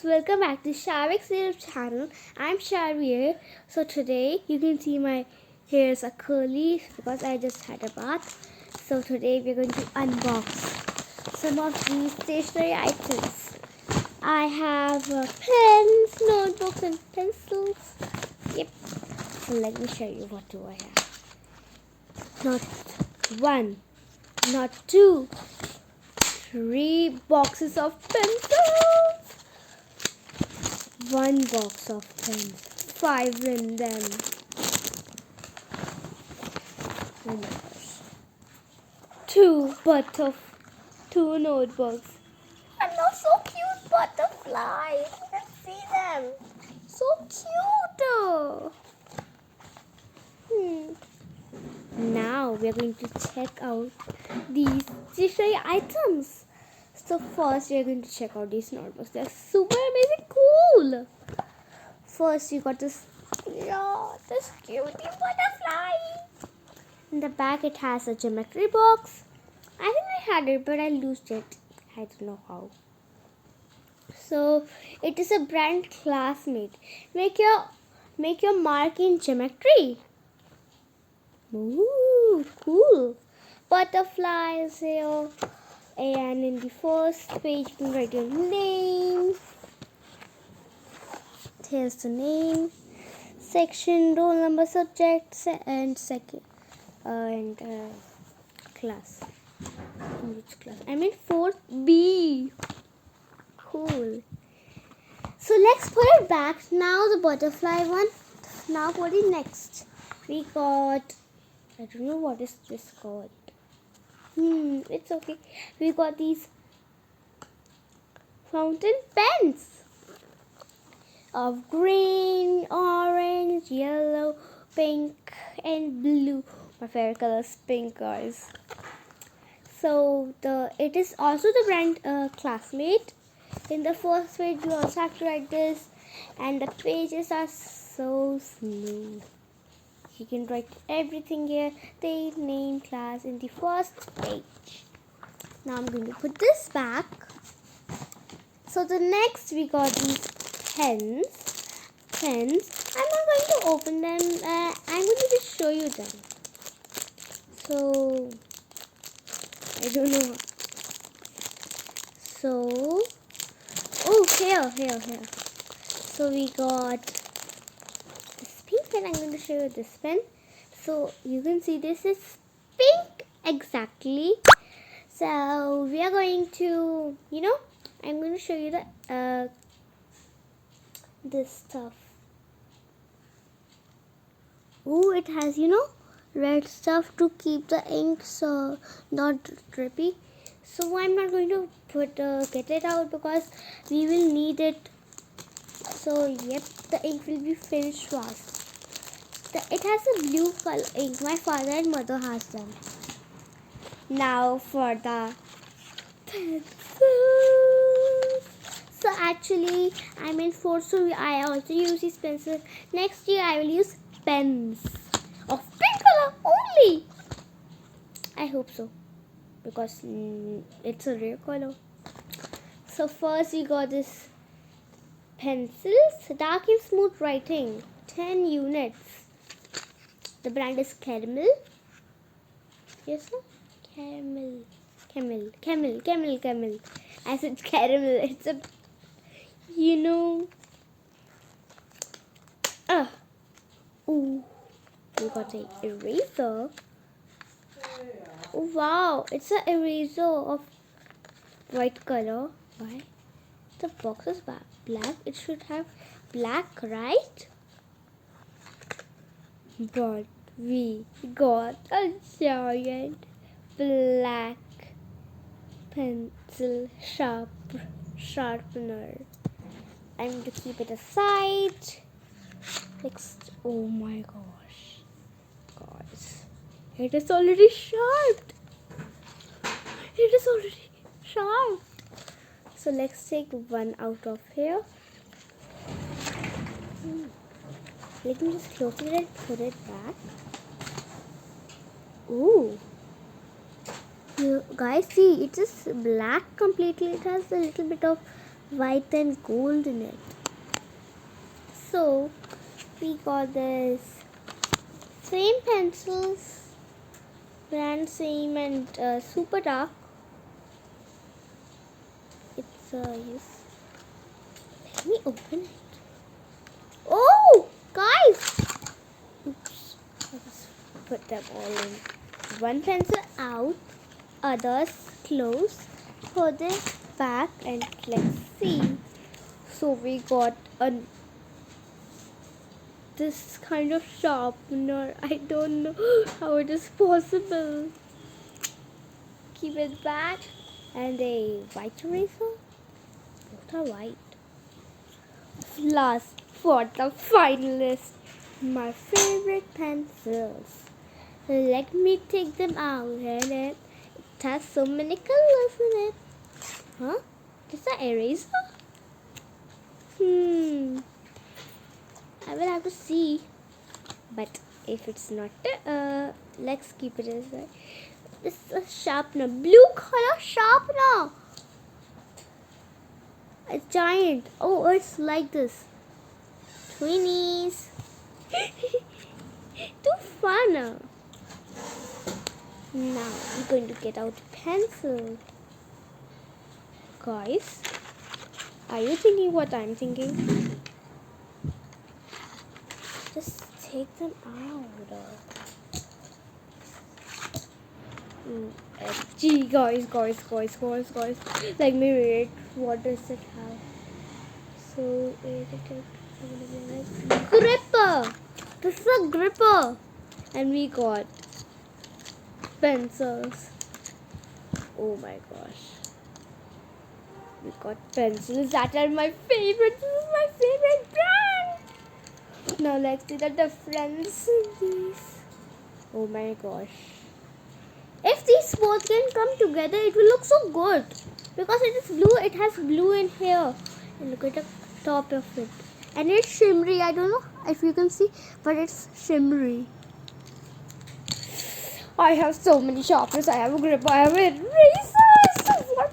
welcome back to Sharvik's YouTube channel. I'm Sharvir. So today you can see my hairs are curly because I just had a bath. So today we're going to unbox some of these stationery items. I have pens, notebooks and pencils. Yep. So let me show you what do I have. Not one, not two, 3 boxes of pencils. 1 box of pens, 5 in them. Oh my gosh. 2 notebooks. And those so cute butterflies. You can see them. So cute. Now we are going to check out these stationery items. So first we are going to check out these notebooks. They're super amazing cool. First you got this cutie butterfly. In the back it has a geometry box. I think I had it but I lost it. I don't know how. So it is a brand Classmate. Make your mark in geometry. Ooh, cool. Butterflies here. And in the first page you can write your name. Here's the name. Section, roll number, subject, and class. In which class? I'm in 4th B. Cool. So let's put it back. Now the butterfly one. Now for the next. We got, I don't know what is this called. It's okay. We got these fountain pens of green, orange, yellow, pink, and blue. My favorite color is pink, guys. So it is also the brand Classmate. In the first page, you also have to write this, and the pages are so smooth. You can write everything here, date, name, class in the first page. Now I'm going to put this back. So the next we got these pens. I'm not going to open them. I'm going to just show you them. So I don't know. So here. So we got this pink pen. I'm going to show you this pen. So you can see this is pink exactly. So we are going to, I'm going to show you the this stuff. Ooh, it has, red stuff to keep the ink so not drippy. So I'm not going to get it out because we will need it. So yep, the ink will be finished fast. It has a blue color ink. My father and mother has them. Now for the pencils. So actually I'm in 4th, so I also use these pencils. Next year I will use pens of pink color only. I hope so, because it's a rare color. So first we got this pencils, dark and smooth writing, 10 units. The brand is Caramel. Yes, sir? Camel. I said caramel. It's a, Ooh, we got an eraser. Oh, wow, it's an eraser of white color. Why? The box is black. It should have black, right? But we got a giant black pencil sharpener. I'm going to keep it aside. Next, oh my gosh, guys, it is already sharp. So let's take one out of here. Let me just close it and put it back. Ooh, you guys see, it is black completely. It has a little bit of white and gold in it. So we got this same pencils, brand same and super dark. It's yes. Let me open it. Oh, guys! Oops, I just put them all in. One pencil out, others close. Put it back and let's see. So we got this kind of sharpener. I don't know how it is possible. Keep it back. And a white eraser. Both are white. Last for the finalist, my favorite pencils. Let me take them out. And it has so many colors in it. Huh? Is that eraser? I will have to see. But if it's not, let's keep it as that. This is a sharpener. Blue color sharpener. A giant. Oh, it's like this. Twinnies. Too fun. Now we're going to get out a pencil. Guys, are you thinking what I'm thinking? Just take them out. Gee, guys. Let me read. What does it have? So, gripper. This is a gripper. And we got pencils. Oh my gosh. We got pencils that are my favorite. This is my favorite brand. Now let's see the difference in these. Oh my gosh. If these both can come together, it will look so good. Because it is blue, it has blue in here. And look at the top of it. And it's shimmery. I don't know if you can see, but it's shimmery. I have so many sharpeners. I have a gripper. I have a eraser. So what?